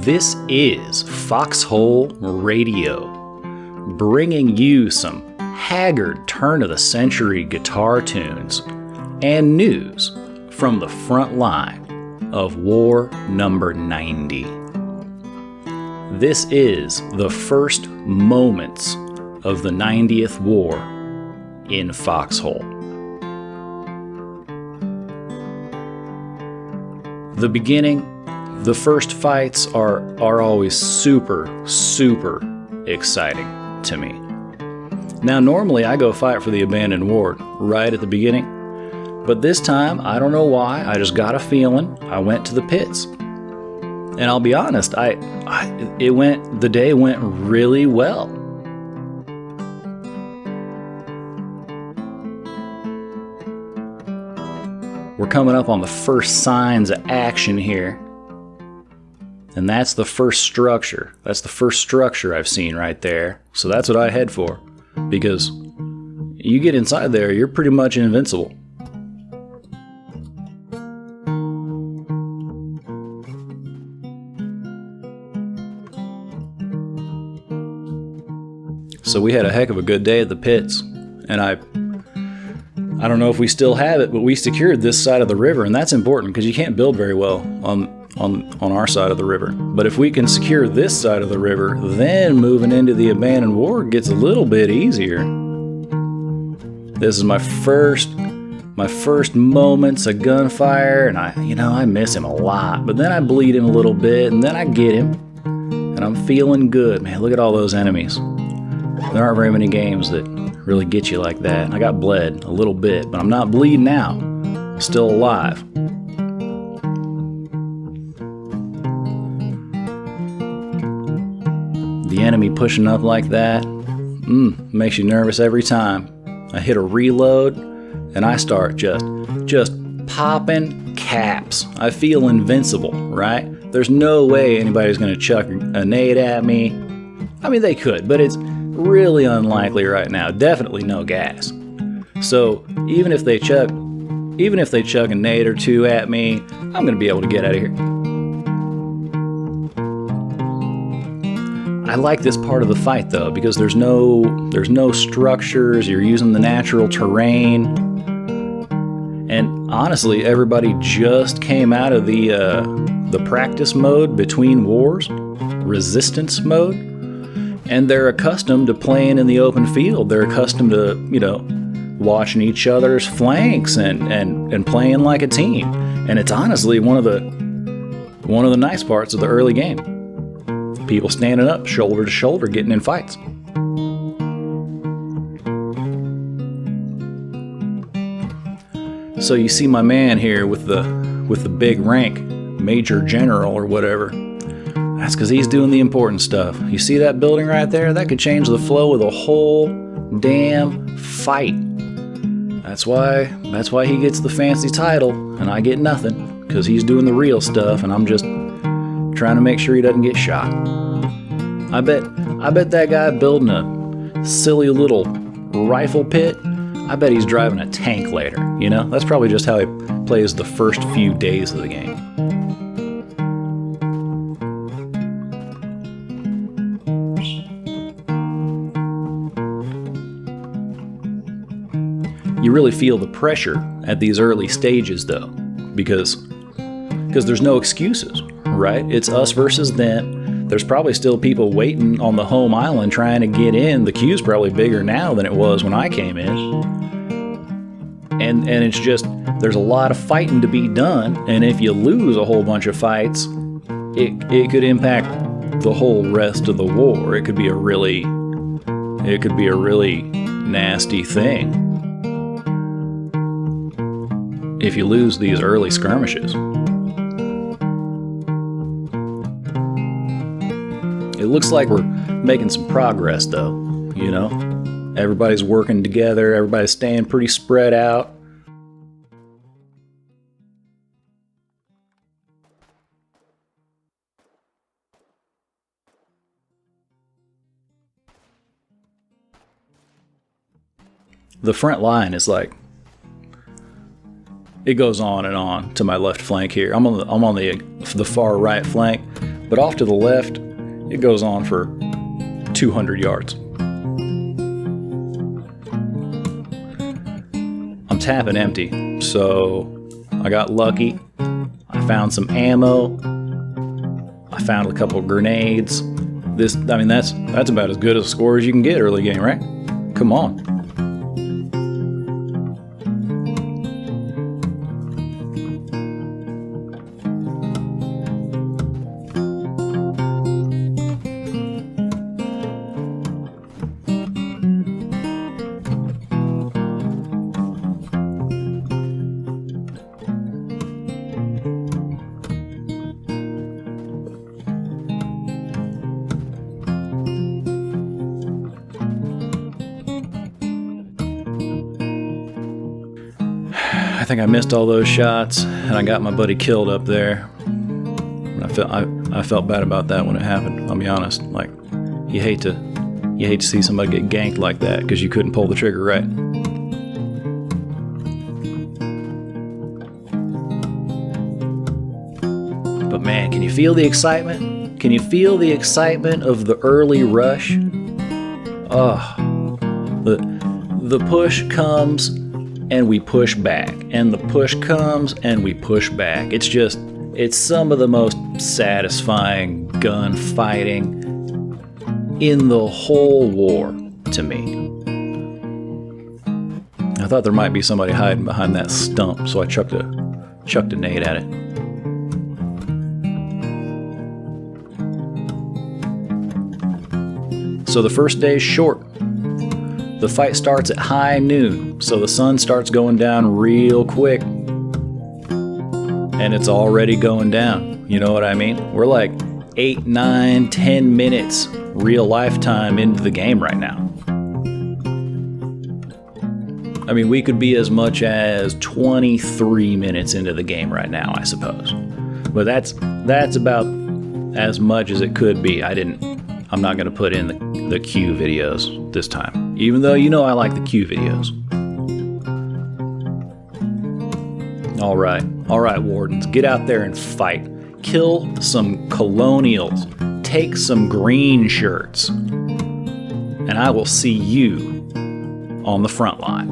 This is Foxhole Radio, bringing you some haggard turn-of-the-century guitar tunes and news from the front line of War Number 90. This is the first moments of the 90th War in Foxhole. The beginning, the first fights are always super exciting to me. Now, normally I go fight for the abandoned ward right at the beginning, but this time, I don't know why, I just got a feeling. I went to the pits. And I'll be honest, the day went really well. We're coming up on the first signs of action here. And that's the first structure. That's the first structure I've seen right there. So that's what I head for. Because you get inside there, you're pretty much invincible. So we had a heck of a good day at the pits. And I don't know if we still have it, but we secured this side of the river, and that's important because you can't build very well on our side of the river. But if we can secure this side of the river, then moving into the abandoned ward gets a little bit easier. This is my first moments of gunfire, and I miss him a lot. But then I bleed him a little bit, and then I get him, and I'm feeling good. Man, look at all those enemies. There aren't very many games that really get you like that. I got bled a little bit, but I'm not bleeding out. I'm still alive. The enemy pushing up like that makes you nervous every time. I hit a reload and I start just popping caps. I feel invincible, right? There's no way anybody's going to chuck a nade at me. I mean, they could, but it's really unlikely right now. Definitely no gas. So even if they chuck a nade or two at me, I'm going to be able to get out of here. I like this part of the fight though, because there's no structures. You're using the natural terrain. And honestly, everybody just came out of the practice mode between wars, resistance mode. And they're accustomed to playing in the open field. They're accustomed to, watching each other's flanks and playing like a team. And it's honestly one of the nice parts of the early game. People standing up, shoulder to shoulder, getting in fights. So you see my man here with the big rank, Major General or whatever. That's because he's doing the important stuff. You see that building right there? That could change the flow of the whole damn fight. That's why he gets the fancy title and I get nothing, because he's doing the real stuff and I'm just trying to make sure he doesn't get shot. I bet that guy building a silly little rifle pit, I bet he's driving a tank later, That's probably just how he plays the first few days of the game. You really feel the pressure at these early stages, though, because there's no excuses, right? It's us versus them. There's probably still people waiting on the home island trying to get in. The queue's probably bigger now than it was when I came in. And it's just, there's a lot of fighting to be done, and if you lose a whole bunch of fights, it could impact the whole rest of the war. It could be a really nasty thing if you lose these early skirmishes. It looks like we're making some progress though, Everybody's working together, everybody's staying pretty spread out. The front line is like, it goes on and on to my left flank here. I'm on the far right flank. But off to the left, it goes on for 200 yards. I'm tapping empty, so I got lucky. I found some ammo. I found a couple grenades. That's about as good a score as you can get early game, right? Come on. I think I missed all those shots, and I got my buddy killed up there. And I felt bad about that when it happened. I'll be honest. Like, you hate to see somebody get ganked like that because you couldn't pull the trigger right. But man, can you feel the excitement? Can you feel the excitement of the early rush? The push comes and we push back, and the push comes and we push back. It's some of the most satisfying gunfighting in the whole war to me. I thought there might be somebody hiding behind that stump, so I chucked a nade at it. So the first day's short. The fight starts at high noon, so the sun starts going down real quick. And it's already going down, you know what I mean? We're like 8, 9, 10 minutes real lifetime into the game right now. I mean, we could be as much as 23 minutes into the game right now, I suppose. But that's about as much as it could be. I'm not going to put in the Q videos this time, even though you know I like the Q videos. All right, Wardens, get out there and fight. Kill some colonials. Take some green shirts. And I will see you on the front line.